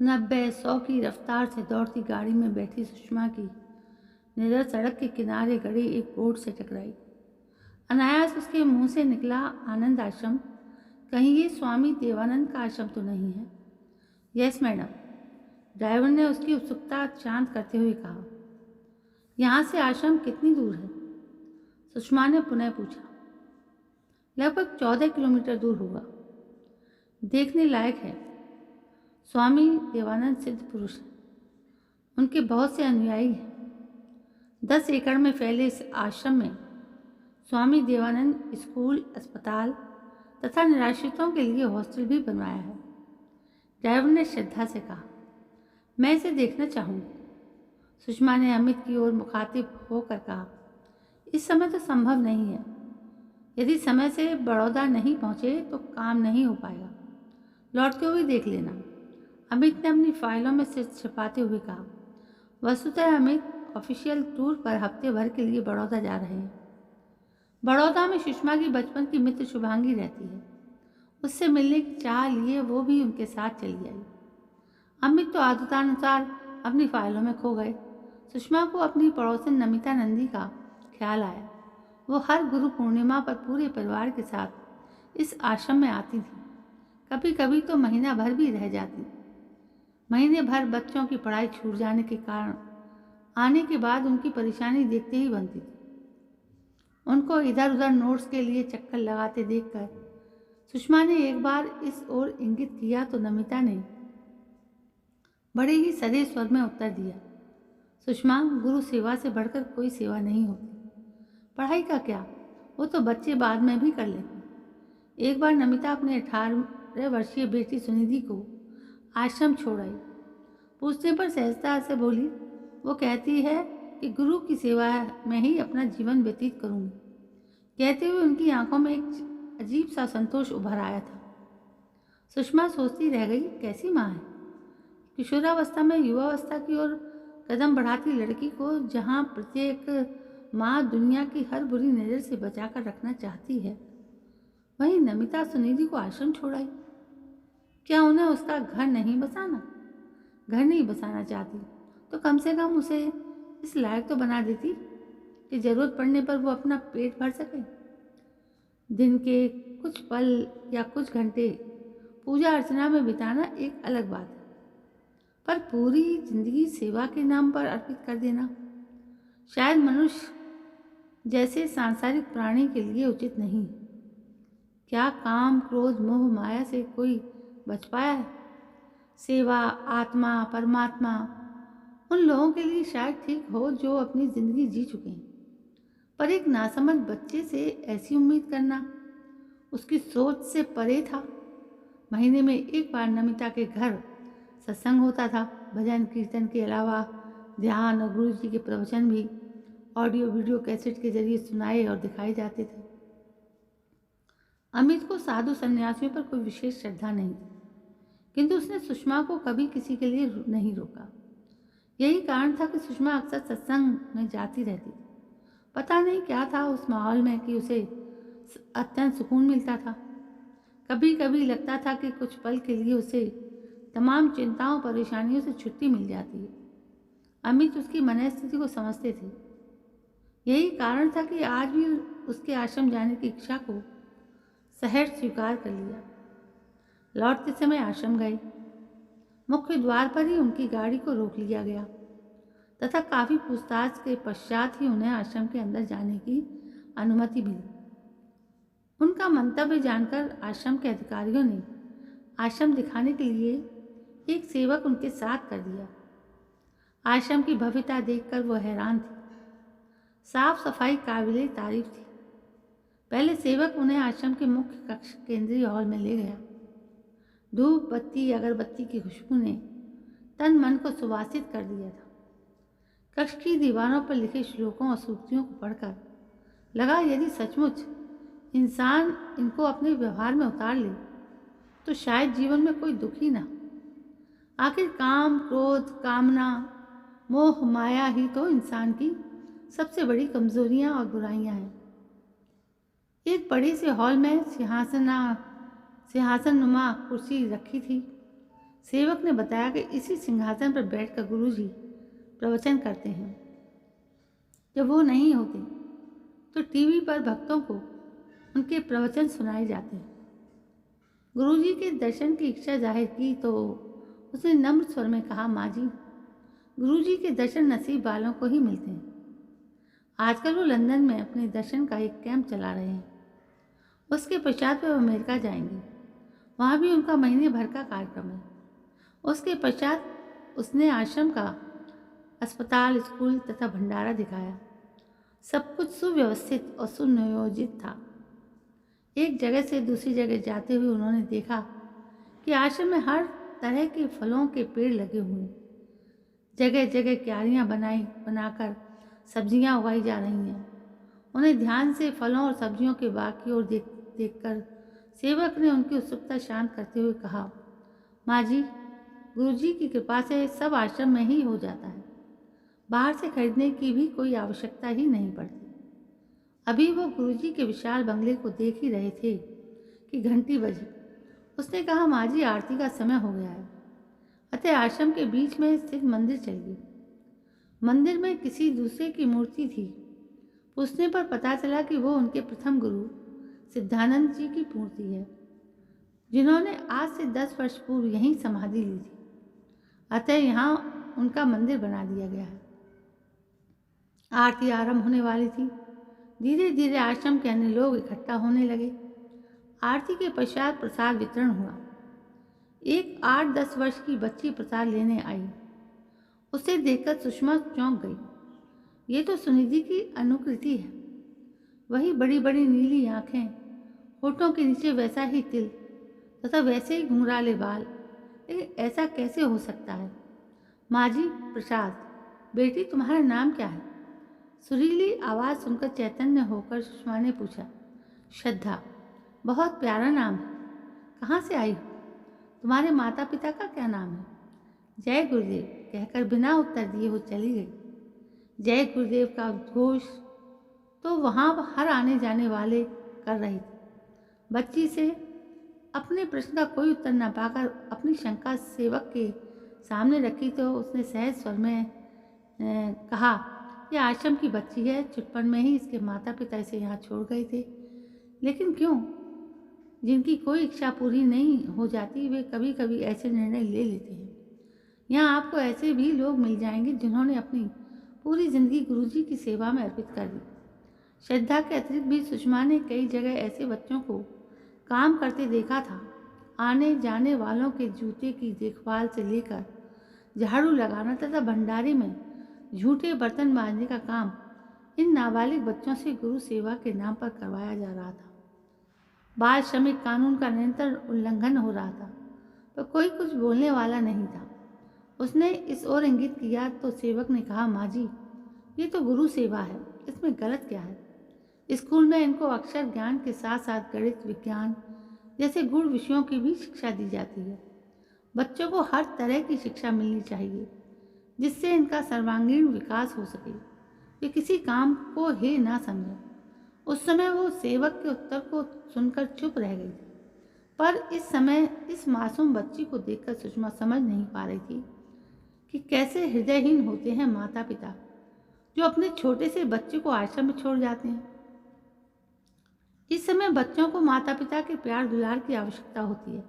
90-100 की रफ्तार से दौड़ती गाड़ी में बैठी सुषमा की नज़र सड़क के किनारे गड़े एक बोर्ड से टकराई। अनायास उसके मुंह से निकला, आनंद आश्रम। कहीं ये स्वामी देवानंद का आश्रम तो नहीं है? यस मैडम, ड्राइवर ने उसकी उत्सुकता शांत करते हुए कहा। यहाँ से आश्रम कितनी दूर है? सुषमा ने पुनः पूछा। लगभग 14 किलोमीटर दूर होगा। देखने लायक है। स्वामी देवानंद सिद्ध पुरुष हैं। उनके बहुत से अनुयायी हैं। 10 एकड़ में फैले इस आश्रम में स्वामी देवानंद स्कूल, अस्पताल तथा निराश्रितों के लिए हॉस्टल भी बनवाया है। ड्राइवर ने श्रद्धा से कहा। मैं इसे देखना चाहूँगी। सुषमा ने अमित की ओर मुखातिब होकर कहा। इस समय तो संभव नहीं है। यदि समय से बड़ौदा नहीं पहुँचे तो काम नहीं हो पाएगा। लौटते हुए देख लेना। अमित ने अपनी फाइलों में सिर छिपाते हुए कहा। वस्तुतः अमित ऑफिशियल टूर पर हफ्ते भर के लिए बड़ौदा जा रहे हैं। बड़ौदा में सुषमा की बचपन की मित्र शुभांगी रहती है। उससे मिलने की चाह लिए वो भी उनके साथ चली आई। अमित तो आदतानुसार अपनी फाइलों में खो गए। सुषमा को अपनी पड़ोसन नमिता नंदी का ख्याल आया। वो हर गुरु पूर्णिमा पर पूरे परिवार के साथ इस आश्रम में आती थी। कभी कभी तो महीना भर भी रह जाती। महीने भर बच्चों की पढ़ाई छूट जाने के कारण आने के बाद उनकी परेशानी देखते ही बनती थी। उनको इधर उधर नोट्स के लिए चक्कर लगाते देखकर सुषमा ने एक बार इस ओर इंगित किया तो नमिता ने बड़े ही सधे स्वर में उत्तर दिया। सुषमा, गुरु सेवा से बढ़कर कोई सेवा नहीं होती। पढ़ाई का क्या, वो तो बच्चे बाद में भी कर लेंगे। एक बार नमिता अपने 18 वर्षीय बेटी सुनिधि को आश्रम छोड़ आई। पूछने पर सहजता से बोली, वो कहती है कि गुरु की सेवा में ही अपना जीवन व्यतीत करूंगी। कहते हुए उनकी आंखों में एक अजीब सा संतोष उभर आया था। सुषमा सोचती रह गई, कैसी माँ है। किशोरावस्था में युवावस्था की ओर कदम बढ़ाती लड़की को जहाँ प्रत्येक माँ दुनिया की हर बुरी नज़र से बचाकर रखना चाहती है, वहीं नमिता सुनिधि को आश्रम छोड़ाई। क्या उन्हें उसका घर नहीं बसाना? घर नहीं बसाना चाहती तो कम से कम उसे इस लायक तो बना देती कि ज़रूरत पड़ने पर वो अपना पेट भर सके। दिन के कुछ पल या कुछ घंटे पूजा अर्चना में बिताना एक अलग बात है, पर पूरी जिंदगी सेवा के नाम पर अर्पित कर देना शायद मनुष्य जैसे सांसारिक प्राणी के लिए उचित नहीं। क्या काम, क्रोध, मोह, माया से कोई बच पाया है? सेवा, आत्मा, परमात्मा उन लोगों के लिए शायद ठीक हो जो अपनी जिंदगी जी चुके हैं, पर एक नासमझ बच्चे से ऐसी उम्मीद करना उसकी सोच से परे था। महीने में एक बार नमिता के घर सत्संग होता था। भजन कीर्तन के अलावा ध्यान और गुरु जी के प्रवचन भी ऑडियो वीडियो कैसेट के जरिए सुनाए और दिखाए जाते थे। अमित को साधु सन्यासियों पर कोई विशेष श्रद्धा नहीं थी, किंतु उसने सुषमा को कभी किसी के लिए नहीं रोका। यही कारण था कि सुषमा अक्सर सत्संग में जाती रहती थी। पता नहीं क्या था उस माहौल में कि उसे अत्यंत सुकून मिलता था। कभी कभी लगता था कि कुछ पल के लिए उसे तमाम चिंताओं परेशानियों से छुट्टी मिल जाती है। अमित उसकी मनस्थिति को समझते थे। यही कारण था कि आज भी उसके आश्रम जाने की इच्छा को सहर्ष स्वीकार कर लिया। लौटते समय आश्रम गए। मुख्य द्वार पर ही उनकी गाड़ी को रोक लिया गया तथा काफ़ी पूछताछ के पश्चात ही उन्हें आश्रम के अंदर जाने की अनुमति मिली। उनका मंतव्य जानकर आश्रम के अधिकारियों ने आश्रम दिखाने के लिए एक सेवक उनके साथ कर दिया। आश्रम की भव्यता देखकर वो हैरान थी। साफ सफाई काबिले तारीफ थी। पहले सेवक उन्हें आश्रम के मुख्य कक्ष केंद्रीय हॉल में ले गया। धूप बत्ती अगरबत्ती की खुशबू ने तन मन को सुवासित कर दिया था। कक्ष की दीवारों पर लिखे श्लोकों और सूक्तियों को पढ़कर लगा यदि सचमुच इंसान इनको अपने व्यवहार में उतार ले तो शायद जीवन में कोई दुख ही ना। आखिर काम, क्रोध, कामना, मोह, माया ही तो इंसान की सबसे बड़ी कमजोरियां और बुराइयां हैं। एक बड़े से हॉल में सिंहासन नुमा कुर्सी रखी थी। सेवक ने बताया कि इसी सिंहासन पर बैठकर गुरुजी प्रवचन करते हैं। जब वो नहीं होते तो टीवी पर भक्तों को उनके प्रवचन सुनाए जाते हैं। गुरुजी के दर्शन की इच्छा जाहिर की तो उसने नम्र स्वर में कहा, माँ जी, गुरुजी के दर्शन नसीब वालों को ही मिलते हैं। आजकल वो लंदन में अपने दर्शन का एक कैंप चला रहे हैं। उसके पश्चात वो अमेरिका जाएंगे, वहाँ भी उनका महीने भर का कार्यक्रम है। उसके पश्चात उसने आश्रम का अस्पताल, स्कूल तथा भंडारा दिखाया। सब कुछ सुव्यवस्थित और सुनियोजित था। एक जगह से दूसरी जगह जाते हुए उन्होंने देखा कि आश्रम में हर तरह के फलों के पेड़ लगे हुए, जगह जगह क्यारियाँ बनाकर सब्जियाँ उगाई जा रही हैं। उन्हें ध्यान से फलों और सब्जियों के बाग की ओर देखकर सेवक ने उनकी उत्सुकता शांत करते हुए कहा, माँ जी, गुरुजी की कृपा से सब आश्रम में ही हो जाता है। बाहर से खरीदने की भी कोई आवश्यकता ही नहीं पड़ती। अभी वो गुरुजी के विशाल बंगले को देख ही रहे थे कि घंटी बजी। उसने कहा, माँ जी, आरती का समय हो गया है, अतः आश्रम के बीच में स्थित मंदिर चलिए। मंदिर में किसी दूसरे की मूर्ति थी। पूछने पर पता चला कि वो उनके प्रथम गुरु सिद्धानंद जी की मूर्ति है, जिन्होंने आज से 10 वर्ष पूर्व यहीं समाधि ली थी। अतः यहाँ उनका मंदिर बना दिया गया है। आरती आरंभ होने वाली थी। धीरे धीरे आश्रम के अन्य लोग इकट्ठा होने लगे। आरती के पश्चात प्रसाद वितरण हुआ। एक 8-10 वर्ष की बच्ची प्रसाद लेने आई। उसे देखकर सुषमा चौंक गई। ये तो सुनिधि की अनुकृति है। वही बड़ी बड़ी नीली आंखें, होठों के नीचे वैसा ही तिल तथा वैसे ही घुंघराले बाल। लेकिन ऐसा कैसे हो सकता है? माँ जी, प्रसाद। बेटी, तुम्हारा नाम क्या है? सुरीली आवाज़ सुनकर चैतन्य होकर सुषमा ने पूछा। श्रद्धा। बहुत प्यारा नाम है। कहाँ से आई हो? तुम्हारे माता पिता का क्या नाम है? जय गुरुदेव कहकर बिना उत्तर दिए वो चली गई। जय गुरुदेव का उद्घोष तो वहाँ हर आने जाने वाले कर रहे थे। बच्ची से अपने प्रश्न का कोई उत्तर न पाकर अपनी शंका सेवक के सामने रखी तो उसने सहज स्वर में कहा, यह आश्रम की बच्ची है। छुटपन में ही इसके माता पिता इसे यहाँ छोड़ गए थे। लेकिन क्यों? जिनकी कोई इच्छा पूरी नहीं हो जाती वे कभी कभी ऐसे निर्णय ले लेते हैं। यहाँ आपको ऐसे भी लोग मिल जाएंगे जिन्होंने अपनी पूरी जिंदगी गुरुजी की सेवा में अर्पित कर दी। श्रद्धा के अतिरिक्त भी सुषमा ने कई जगह ऐसे बच्चों को काम करते देखा था। आने जाने वालों के जूते की देखभाल से लेकर झाड़ू लगाना तथा भंडारे में झूठे बर्तन मांजने का काम इन नाबालिग बच्चों से गुरु सेवा के नाम पर करवाया जा रहा था। बाल श्रमिक कानून का निरंतर उल्लंघन हो रहा था, पर कोई कुछ बोलने वाला नहीं था। उसने इस ओर इंगित किया तो सेवक ने कहा, माँ जी, ये तो गुरु सेवा है, इसमें गलत क्या है? स्कूल में इनको अक्षर ज्ञान के साथ साथ गणित, विज्ञान जैसे गुण विषयों की भी शिक्षा दी जाती है। बच्चों को हर तरह की शिक्षा मिलनी चाहिए जिससे इनका सर्वांगीण विकास हो सके। वे किसी काम को हे ना समझें। उस समय वो सेवक के उत्तर को सुनकर चुप रह गई थी, पर इस समय इस मासूम बच्ची को देखकर सुषमा समझ नहीं पा रही थी कि कैसे हृदयहीन होते हैं माता पिता जो अपने छोटे से बच्चे को आश्रम में छोड़ जाते हैं। इस समय बच्चों को माता पिता के प्यार दुलार की आवश्यकता होती है,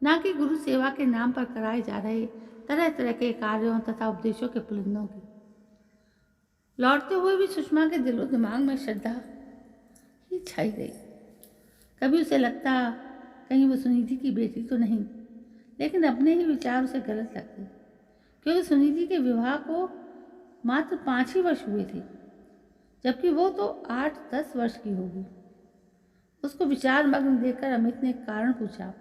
ना कि गुरु सेवा के नाम पर कराए जा रहे तरह तरह के कार्यों तथा उपदेशों के पुलिंदों की। लौटते हुए भी सुषमा के दिलो दिमाग में श्रद्धा ही छाई गई। कभी उसे लगता कहीं वो सुनिधि की बेटी तो नहीं, लेकिन अपने ही विचार उसे गलत लगते, क्योंकि सुनिधि के विवाह को मात्र 5 ही वर्ष हुए थे, जबकि वो तो 8-10 वर्ष की होगी। उसको विचार मग्न देखकर अमित ने कारण पूछा।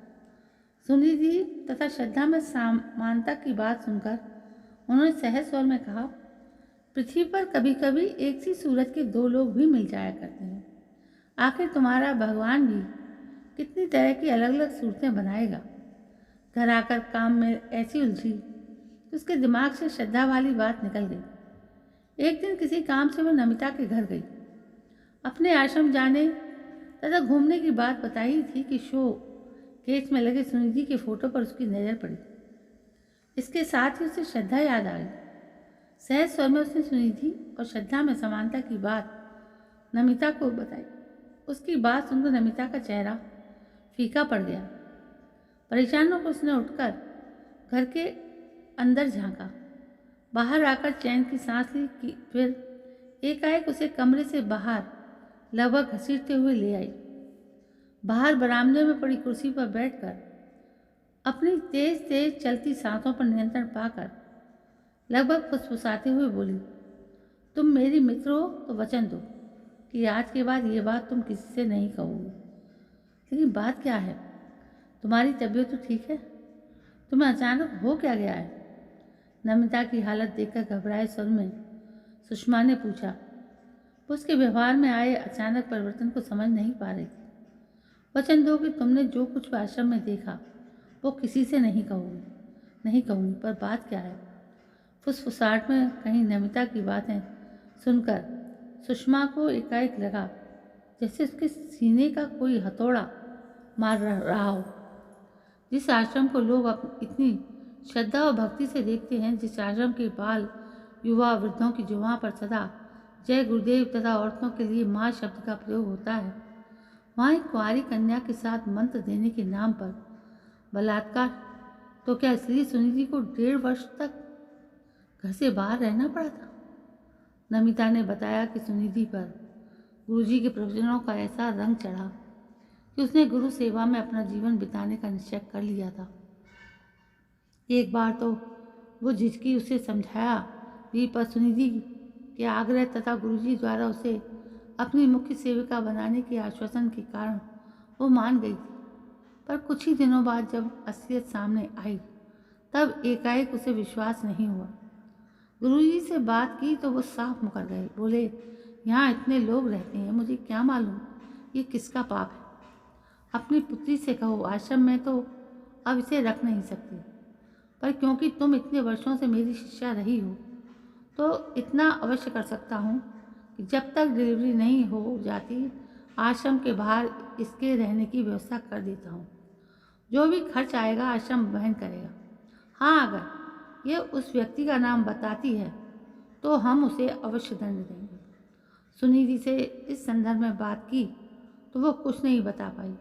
सुनिधि तथा श्रद्धा में समानता की बात सुनकर उन्होंने सहज स्वर में कहा, पृथ्वी पर कभी कभी एक सी सूरज के 2 लोग भी मिल जाया करते हैं। आखिर तुम्हारा भगवान भी कितनी तरह की अलग अलग सूरतें बनाएगा। घर आकर काम में ऐसी उलझी कि उसके दिमाग से श्रद्धा वाली बात निकल गई। एक दिन किसी काम से वो नमिता के घर गई। अपने आश्रम जाने तथा घूमने की बात बताई थी कि शो केस में लगे सुनिधि के फोटो पर उसकी नज़र पड़ी। इसके साथ ही उसे श्रद्धा याद आ गई। सहज स्वर में उसने सुनिधि और श्रद्धा में समानता की बात नमिता को बताई। उसकी बात सुनकर नमिता का चेहरा फीका पड़ गया। परेशान होकर उसने उठकर घर के अंदर झांका, बाहर आकर चैन की सांस ली कि फिर एकाएक उसे कमरे से बाहर लगभग घसीटते हुए ले आई। बाहर बरामदे में पड़ी कुर्सी पर बैठकर अपनी तेज तेज चलती सांसों पर नियंत्रण पाकर लगभग फुसफुसाते हुए बोली, तुम मेरी मित्र हो तो वचन दो कि आज के बाद ये बात तुम किसी से नहीं कहोगे। लेकिन बात क्या है? तुम्हारी तबीयत तो ठीक है? तुम्हें अचानक हो क्या गया है? नमिता की हालत देखकर घबराए स्वर में सुषमा ने पूछा। वो उसके व्यवहार में आए अचानक परिवर्तन को समझ नहीं पा रही थी। वचन दो कि तुमने जो कुछ आश्रम में देखा वो किसी से नहीं कहूँगी, पर बात क्या है? फुसफुसाहट में कहीं नमिता की बातें सुनकर सुषमा को एकाएक लगा जैसे उसके सीने का कोई हथौड़ा मार रहा हो। जिस आश्रम को लोग इतनी श्रद्धा और भक्ति से देखते हैं, जिस आश्रम के बाल युवा वृद्धों की जुबां पर सदा जय गुरुदेव तथा औरतों के लिए माँ शब्द का प्रयोग होता है, वहाँ एक कुंवारी कन्या के साथ मंत्र देने के नाम पर बलात्कार। तो क्या इसलिए सुनिधि को 1.5 वर्ष तक घर से बाहर रहना पड़ा था? नमिता ने बताया कि सुनिधि पर गुरुजी के प्रवचनों का ऐसा रंग चढ़ा कि उसने गुरु सेवा में अपना जीवन बिताने का निश्चय कर लिया था। एक बार तो वो झिझकी उसे समझाया भी, पर सुनिधि के आग्रह तथा गुरुजी द्वारा उसे अपनी मुख्य सेविका बनाने के आश्वासन के कारण वो मान गई थी। पर कुछ ही दिनों बाद जब असलियत सामने आई तब एकाएक उसे विश्वास नहीं हुआ। गुरुजी से बात की तो वो साफ मुकर गए। बोले, यहाँ इतने लोग रहते हैं, मुझे क्या मालूम ये किसका पाप है। अपनी पुत्री से कहो, आश्रम में तो अब इसे रख नहीं सकती, पर क्योंकि तुम इतने वर्षों से मेरी शिष्या रही हो तो इतना अवश्य कर सकता हूँ कि जब तक डिलीवरी नहीं हो जाती आश्रम के बाहर इसके रहने की व्यवस्था कर देता हूँ। जो भी खर्च आएगा आश्रम वहन करेगा। हाँ, अगर ये उस व्यक्ति का नाम बताती है तो हम उसे अवश्य दंड देंगे। सुनिधि से इस संदर्भ में बात की तो वो कुछ नहीं बता पाई।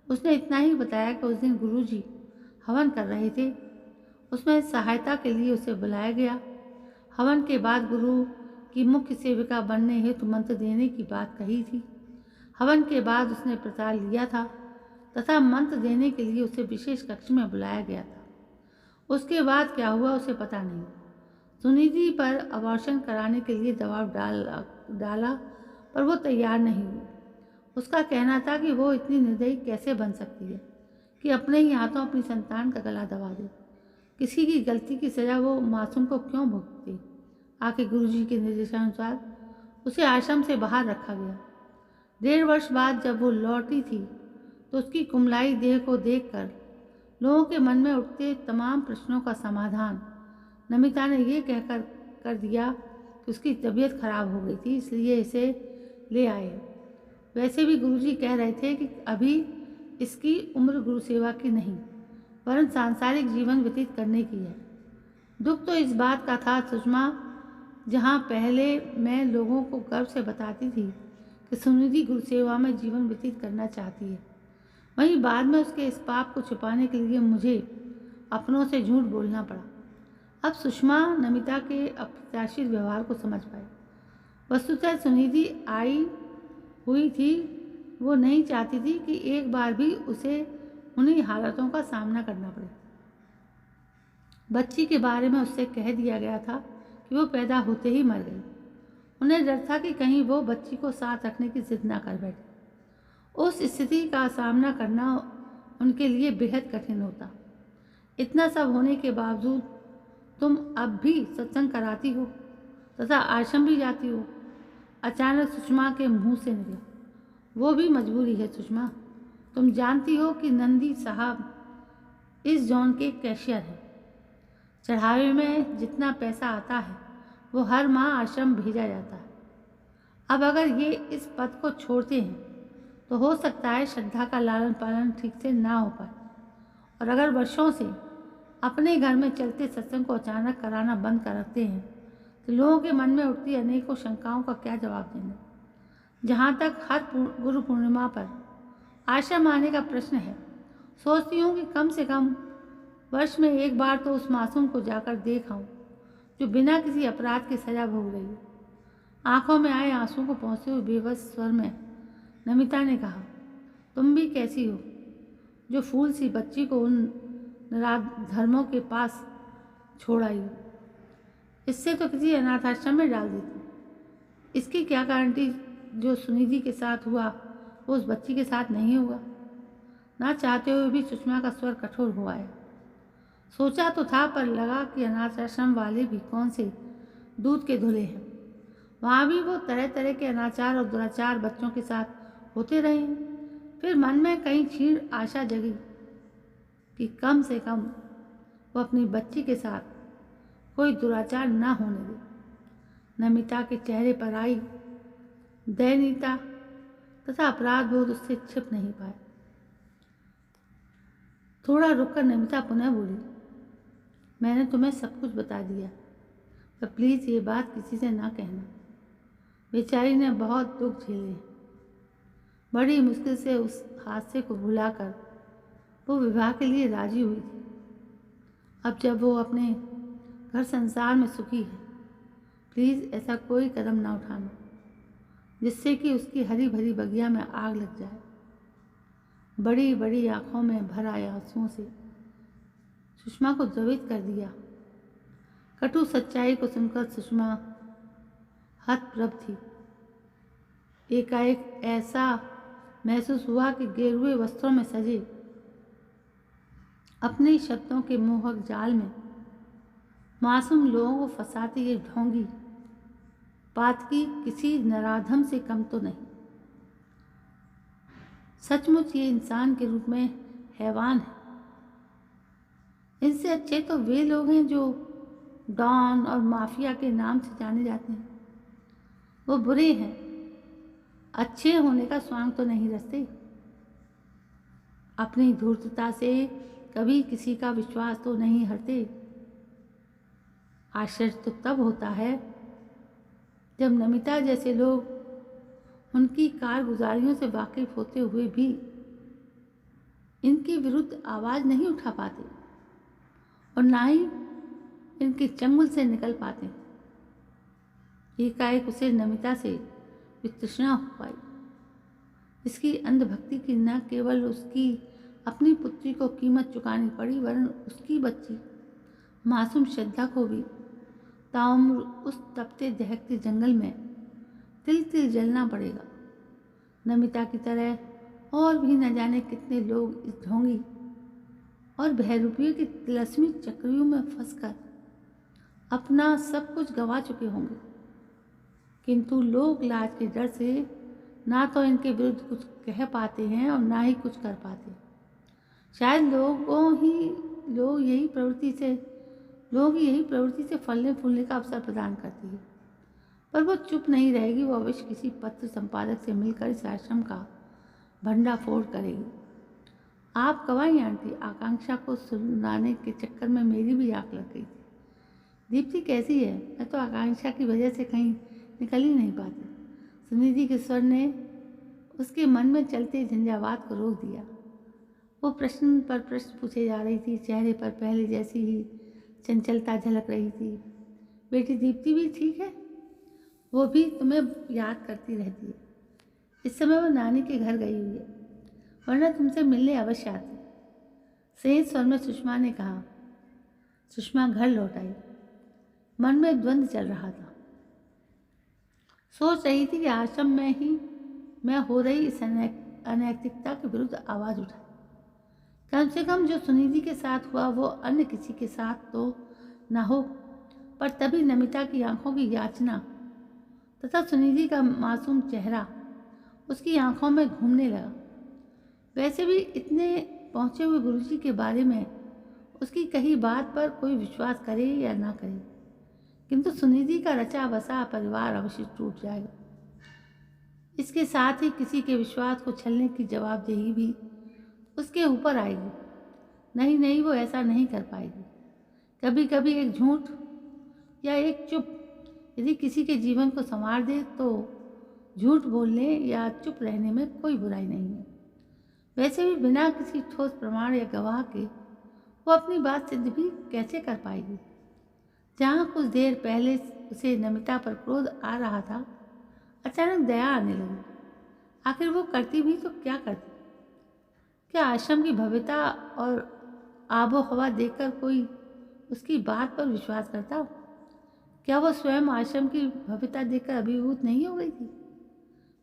उसने इतना ही बताया कि उस दिन गुरुजी हवन कर रहे थे, उसमें सहायता के लिए उसे बुलाया गया। हवन के बाद गुरु की मुख्य सेविका बनने हेतु मंत्र देने की बात कही थी। हवन के बाद उसने प्रसाद लिया था तथा मंत्र देने के लिए उसे विशेष कक्ष में बुलाया गया था। उसके बाद क्या हुआ उसे पता नहीं। सुनिधि पर अबॉर्शन कराने के लिए दबाव डाला पर वो तैयार नहीं हुई। उसका कहना था कि वो इतनी निर्दयी कैसे बन सकती है कि अपने ही हाथों अपनी संतान का गला दबा दे। किसी की गलती की सज़ा वो मासूम को क्यों भुगते। आखिर गुरुजी के निर्देशानुसार उसे आश्रम से बाहर रखा गया। 1.5 वर्ष बाद जब वो लौटी थी तो उसकी कुमलाई देह को देखकर लोगों के मन में उठते तमाम प्रश्नों का समाधान नमिता ने ये कहकर कर दिया कि उसकी तबीयत खराब हो गई थी, इसलिए इसे ले आए। वैसे भी गुरुजी कह रहे थे कि अभी इसकी उम्र गुरु सेवा की नहीं वरन सांसारिक जीवन व्यतीत करने की है। दुख तो इस बात का था सुषमा, जहाँ पहले मैं लोगों को गर्व से बताती थी कि सुनिधि गुरु सेवा में जीवन व्यतीत करना चाहती है, वहीं बाद में उसके इस पाप को छुपाने के लिए मुझे अपनों से झूठ बोलना पड़ा। अब सुषमा नमिता के अप्रत्याशित व्यवहार को समझ पाई। वस्तुतः सुनिधि आई हुई थी, वो नहीं चाहती थी कि एक बार भी उसे उन्हीं हालातों का सामना करना पड़े। बच्ची के बारे में उससे कह दिया गया था कि वो पैदा होते ही मर गई। उन्हें डर था कि कहीं वो बच्ची को साथ रखने की जिद ना कर बैठे। उस स्थिति का सामना करना उनके लिए बेहद कठिन होता। इतना सब होने के बावजूद तुम अब भी सत्संग कराती हो तथा आश्रम भी जाती हो। अचानक सुषमा के मुंह से निकला। वो भी मजबूरी है सुषमा, तुम जानती हो कि नंदी साहब इस जॉन के कैशियर हैं। चढ़ावे में जितना पैसा आता है वो हर माह आश्रम भेजा जाता है। अब अगर ये इस पद को छोड़ते हैं तो हो सकता है श्रद्धा का लालन पालन ठीक से ना हो पाए, और अगर वर्षों से अपने घर में चलते सत्संग को अचानक कराना बंद कर रखते हैं तो लोगों के मन में उठती अनेकों शंकाओं का क्या जवाब देना। जहाँ तक हर गुरु पूर्णिमा पर आश्रम आने का प्रश्न है, सोचती हूँ कि कम से कम वर्ष में एक बार तो उस मासूम को जाकर देख आऊं जो बिना किसी अपराध की सजा भोग रही है। आंखों में आए आंसू को पहुँचते हुए बेबस स्वर में नमिता ने कहा, तुम भी कैसी हो जो फूल सी बच्ची को उन नराधर्मों के पास छोड़ आई हो। इससे तो किसी अनाथ आश्रम में डाल देती। इसकी क्या गारंटी जो सुनिधि के साथ हुआ वो उस बच्ची के साथ नहीं होगा। ना चाहते हुए भी सुषमा का स्वर कठोर हो आया। सोचा तो था पर लगा कि अनाथ आश्रम वाले भी कौन से दूध के धुले हैं। वहाँ भी वो तरह तरह के अनाचार और दुराचार बच्चों के साथ होते रहे हैं। फिर मन में कहीं क्षीण आशा जगी कि कम से कम वो अपनी बच्ची के साथ कोई दुराचार न होने दे। नमिता के चेहरे पर आई दयनीयता तथा अपराध बोध उससे छिप नहीं पाए। थोड़ा रुककर नमिता पुनः बोली, मैंने तुम्हें सब कुछ बता दिया, पर प्लीज़ ये बात किसी से ना कहना। बेचारी ने बहुत दुख झेले। बड़ी मुश्किल से उस हादसे को भुलाकर वो विवाह के लिए राजी हुई थी। अब जब वो अपने घर संसार में सुखी है, प्लीज़ ऐसा कोई कदम ना उठाना जिससे कि उसकी हरी भरी बगिया में आग लग जाए। बड़ी बड़ी आंखों में भर आए आंसुओं से सुषमा को द्रवित कर दिया। कटु सच्चाई को सुनकर सुषमा हतप्रभ थी। एकाएक ऐसा महसूस हुआ कि गेरुए वस्त्रों में सजे अपने शब्दों के मोहक जाल में मासूम लोगों को फंसाती ये ढोंगी पातकी किसी नराधम से कम तो नहीं। सचमुच ये इंसान के रूप में हैवान है। इनसे अच्छे तो वे लोग हैं जो डॉन और माफिया के नाम से जाने जाते हैं। वो बुरे हैं, अच्छे होने का स्वांग तो नहीं रचते। अपनी धूर्तता से कभी किसी का विश्वास तो नहीं हरते। आश्चर्य तो तब होता है जब नमिता जैसे लोग उनकी कारगुजारियों से वाकिफ होते हुए भी इनके विरुद्ध आवाज़ नहीं उठा पाते और ना ही इनके चंगुल से निकल पाते। एकाएक उसे नमिता से वितृष्णा हो पाई। इसकी अंधभक्ति की न केवल उसकी अपनी पुत्री को कीमत चुकानी पड़ी वरन उसकी बच्ची मासूम श्रद्धा को भी ताउम्र उस तपते दहकते जंगल में तिल तिल जलना पड़ेगा। नमिता की तरह और भी न जाने कितने लोग इस ढोंगी और बहरूपियों की तिलस्मी चक्रियों में फंसकर अपना सब कुछ गंवा चुके होंगे, किंतु लोग लाज के डर से ना तो इनके विरुद्ध कुछ कह पाते हैं और ना ही कुछ कर पाते। शायद लोग यही प्रवृत्ति से फलने फूलने का अवसर प्रदान करती है। पर वो चुप नहीं रहेगी। वो अवश्य किसी पत्र संपादक से मिलकर इस आश्रम का भंडाफोड़ करेगी। आप गवाही आंटी, आकांक्षा को सुनाने के चक्कर में मेरी भी आंख लग गई थी। दीप्ति कैसी है? मैं तो आकांक्षा की वजह से कहीं निकल ही नहीं पाती। सुनिधि के स्वर ने उसके मन में चलते झंझावात को रोक दिया। वो प्रश्न पर प्रश्न पूछे जा रही थी। चेहरे पर पहले जैसी ही चंचलता झलक रही थी। बेटी दीप्ति भी ठीक है? वो भी तुम्हें याद करती रहती है। इस समय वो नानी के घर गई हुई है, वरना तुमसे मिलने अवश्य आती। संयत स्वर में सुषमा ने कहा। सुषमा घर लौट आई। मन में द्वंद्व चल रहा था। सोच रही थी कि आश्रम में ही मैं हो रही इस अनैतिकता के विरुद्ध आवाज़ उठाई। कम से कम जो सुनिधि के साथ हुआ वो अन्य किसी के साथ तो न हो। पर तभी नमिता की आंखों की याचना तथा सुनिधि का मासूम चेहरा उसकी आंखों में घूमने लगा। वैसे भी इतने पहुँचे हुए गुरुजी के बारे में उसकी कही बात पर कोई विश्वास करे या ना करे, किंतु सुनिधि का रचा बसा परिवार अवश्य टूट जाएगा। इसके साथ ही किसी के विश्वास को छलने की जवाबदेही भी उसके ऊपर आएगी। नहीं, वो ऐसा नहीं कर पाएगी। कभी कभी एक झूठ या एक चुप यदि किसी के जीवन को संवार दे तो झूठ बोलने या चुप रहने में कोई बुराई नहीं है। वैसे भी बिना किसी ठोस प्रमाण या गवाह के वो अपनी बात सिद्ध भी कैसे कर पाएगी। जहाँ कुछ देर पहले उसे नमिता पर क्रोध आ रहा था, अचानक दया आने लगी। आखिर वो करती भी तो क्या करती? क्या आश्रम की भव्यता और आबो हवा देखकर कोई उसकी बात पर विश्वास करता? क्या वो स्वयं आश्रम की भव्यता देखकर अभिभूत नहीं हो गई थी?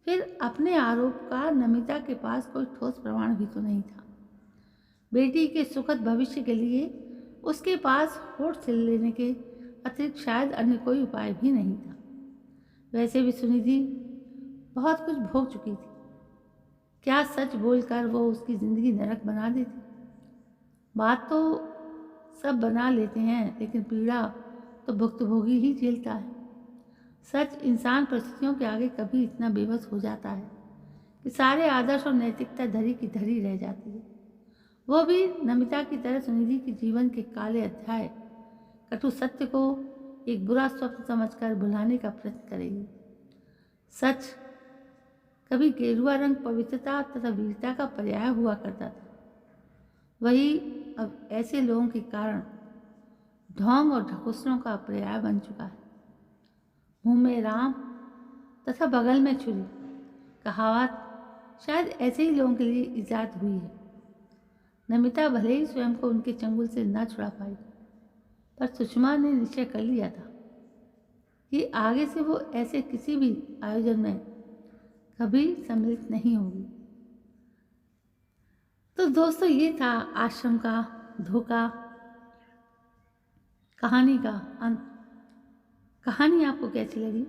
फिर अपने आरोप का नमिता के पास कोई ठोस प्रमाण भी तो नहीं था। बेटी के सुखद भविष्य के लिए उसके पास होठ सिल लेने के अतिरिक्त शायद अन्य कोई उपाय भी नहीं था। वैसे भी सुनिधि बहुत कुछ भोग चुकी थी। क्या सच बोलकर वो उसकी ज़िंदगी नरक बना देती? बात तो सब बना लेते हैं, लेकिन पीड़ा तो भुक्तभोगी ही झेलता है। सच इंसान परिस्थितियों के आगे कभी इतना बेबस हो जाता है कि सारे आदर्श और नैतिकता धरी की धरी रह जाती है। वो भी नमिता की तरह सुनिधि के जीवन के काले अध्याय, कटु सत्य को एक बुरा स्वप्न समझकर भुलाने का प्रयत्न करेगी। सच कभी गेरुआ रंग पवित्रता तथा वीरता का पर्याय हुआ करता था, वही अब ऐसे लोगों के कारण ढोंग और ढकोसलों का पर्याय बन चुका है। मुंह में राम तथा बगल में छुरी कहावत शायद ऐसे ही लोगों के लिए ईजाद हुई है। नमिता भले ही स्वयं को उनके चंगुल से न छुड़ा पाई, पर सुषमा ने निश्चय कर लिया था कि आगे से वो ऐसे किसी भी आयोजन में कभी सम्मिलित नहीं होगी। तो दोस्तों, ये था आश्रम का धोखा कहानी का अंत। कहानी आपको कैसी लगी?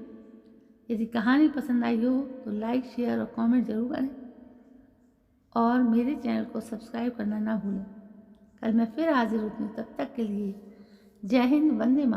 यदि कहानी पसंद आई हो तो लाइक, शेयर और कमेंट जरूर करें और मेरे चैनल को सब्सक्राइब करना ना भूलें। कल मैं फिर हाजिर होती हूँ, तब तक के लिए जय हिंद, वंदे मातरम।